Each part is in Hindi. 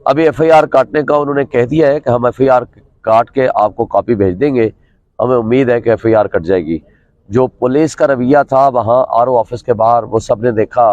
अभी FIR काटने का उन्होंने कह दिया है कि हम FIR काट के आपको कॉपी भेज देंगे। हमें उम्मीद है कि FIR कट जाएगी। जो पुलिस का रवैया था वहाँ RO ऑफिस के बाहर, वो सब ने देखा,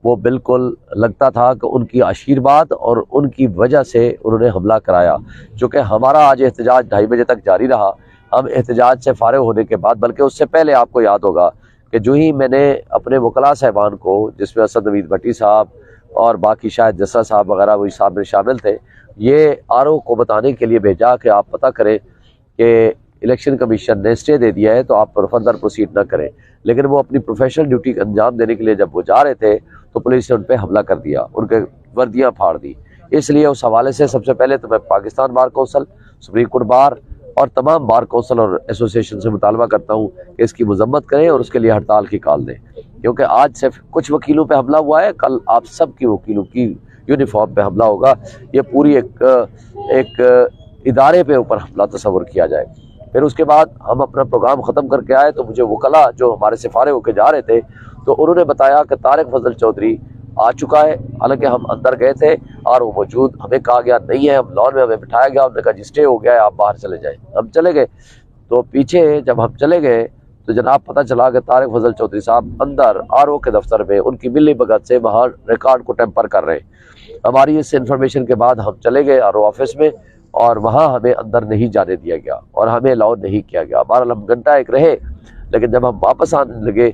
वो बिल्कुल लगता था कि उनकी आशीर्वाद और उनकी वजह से उन्होंने हमला कराया। चूँकि हमारा आज एहतजाज 2:30 बजे तक जारी रहा। हम एहतजाज से फारिग होने के बाद, बल्कि उससे पहले आपको याद होगा कि जो ही मैंने अपने वकला साहबान को, जिसमें असद नवीद भट्टी साहब और बाकी शायद जस्सा साहब वगैरह वही साहब में शामिल थे, ये RO को बताने के लिए भेजा कि आप पता करें कि इलेक्शन कमीशन ने स्टे दे दिया है तो आप फर्दर प्रोसीड ना करें। लेकिन वो अपनी प्रोफेशनल ड्यूटी का अंजाम देने के लिए जब वो जा रहे थे तो पुलिस ने उन पर हमला कर दिया, उनके वर्दियाँ फाड़ दी। इसलिए उस हवाले से सबसे पहले तो मैं Pakistan bar council, supreme court bar और तमाम बार कौंसल और एसोसिएशन से मुतालबा करता हूँ कि इसकी मजम्मत करें और उसके लिए हड़ताल की कॉल दें। क्योंकि आज सिर्फ कुछ वकीलों पे हमला हुआ है, कल आप सब की वकीलों की यूनिफॉर्म पे हमला होगा। ये पूरी एक इदारे पे ऊपर हमला तस्वर किया जाए। फिर उसके बाद हम अपना प्रोग्राम ख़त्म करके आए तो मुझे वकला जो हमारे से फारिग होकर जा रहे थे तो उन्होंने बताया कि तारिक फजल चौधरी आ चुका है। हालांकि हम अंदर गए थे और वो मौजूद, हमें कहा गया नहीं है, हम लॉन में हमें बिठाया गया, हमने कहा जी स्टे हो गया है, आप बाहर चले जाएं। हम चले गए तो पीछे जब हम चले गए तो जनाब पता चला कि तारिक फजल चौधरी साहब अंदर RO के दफ्तर में उनकी मिली भगत से वहाँ रिकॉर्ड को टेम्पर कर रहे हैं। हमारी इस इन्फॉर्मेशन के बाद हम चले गए RO ऑफिस में और वहाँ हमें अंदर नहीं जाने दिया गया और हमें अलाउ नहीं किया गया। बहरहाल हम घंटा एक रहे, लेकिन जब हम वापस आने लगे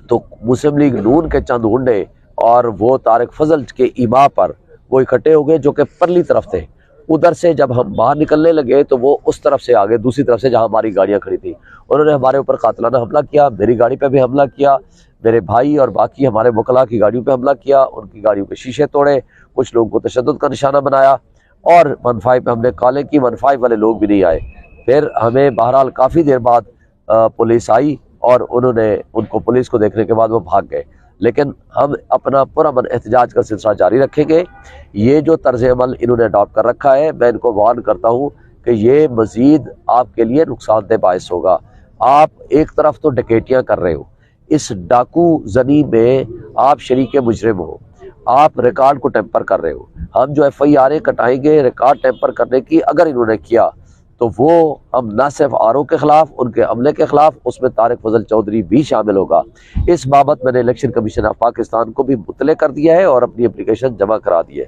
तो मुस्लिम लीग नून के चंद गुंडे और वो तारिक फजल के इमा पर वो इकट्ठे हो गए जो कि परली तरफ थे। उधर से जब हम बाहर निकलने लगे तो वो उस तरफ से आ गए, दूसरी तरफ से जहाँ हमारी गाड़ियाँ खड़ी थी। उन्होंने हमारे ऊपर कातलाना हमला किया, मेरी गाड़ी पे भी हमला किया, मेरे भाई और बाकी हमारे वकला की गाड़ियों पे हमला किया, उनकी गाड़ियों के शीशे तोड़े, कुछ लोगों को तशद्दुद का निशाना बनाया और 1-5 पे हमने कॉलें की। 1-5 वाले लोग भी नहीं आए। फिर हमें बहरहाल काफ़ी देर बाद पुलिस आई और उन्होंने उनको, पुलिस को देखने के बाद वो भाग गए। लेकिन हम अपना पुरअमन एहतजाज का सिलसिला जारी रखेंगे। ये जो तर्ज अमल इन्होंने अडॉप्ट कर रखा है, मैं इनको वार्न करता हूँ कि ये मज़ीद आपके लिए नुकसानदेह बायस होगा। आप एक तरफ तो डकैतियाँ कर रहे हो, इस डाकू जनी में आप शरीक मुजरिम हो, आप रिकॉर्ड को टेम्पर कर रहे हो। हम जो FIR कटाएंगे रिकॉर्ड टेम्पर करने की, अगर इन्होंने किया तो वो हम न सिर्फ RO के खिलाफ, उनके अमले के खिलाफ, उसमें तारिक फजल चौधरी भी शामिल होगा। इस बाबत मैंने इलेक्शन कमीशन ऑफ पाकिस्तान को भी मुतले कर दिया है और अपनी एप्लीकेशन जमा करा दी है।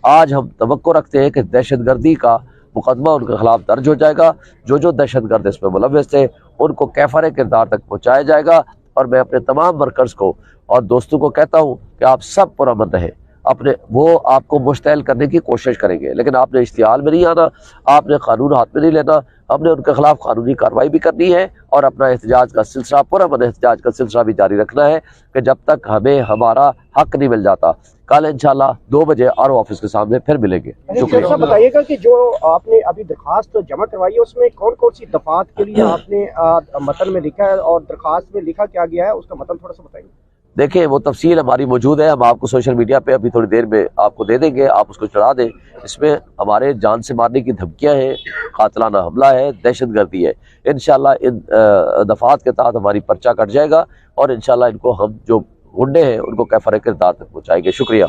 आज हम तवक्को रखते हैं कि दहशतगर्दी का मुकदमा उनके खिलाफ दर्ज हो जाएगा। जो दहशतगर्द इसमें मुलव्वस थे उनको कैफर किरदार तक पहुँचाया जाएगा। और मैं अपने तमाम वर्कर्स को और दोस्तों को कहता हूँ कि आप सब पुरअमन रहें। अपने वो आपको मुश्तैल करने की कोशिश करेंगे, लेकिन आपने इश्तिहाल में नहीं आना, आपने कानून हाथ में नहीं लेना। हमने उनके खिलाफ कानूनी कार्रवाई भी करनी है और अपना एहतजाज का सिलसिला, पुरअमन एहतजाज का सिलसिला भी जारी रखना है कि जब तक हमें हमारा हक नहीं मिल जाता। कल इंशाल्लाह 2 बजे RO ऑफिस के सामने फिर मिलेंगे। शुक्रिया। बताइएगा कि जो आपने अभी दरखास्त जमा करवाई है उसमें कौन कौन सी दफात के लिए आपने मतन में लिखा है और दरखास्त में लिखा क्या गया है, उसका मतन थोड़ा सा बताइए। देखिए वो तफसील हमारी मौजूद है, हम आपको सोशल मीडिया पे अभी थोड़ी देर में आपको दे देंगे, आप उसको चढ़ा दें। इसमें हमारे जान से मारने की धमकियां हैं, कातलाना हमला है, दहशतगर्दी है। इंशाल्लाह इन दफात के तहत हमारी पर्चा कट जाएगा और इंशाल्लाह इनको हम जो गुंडे हैं उनको कैफर किरदार तक पहुँचाएंगे। शुक्रिया।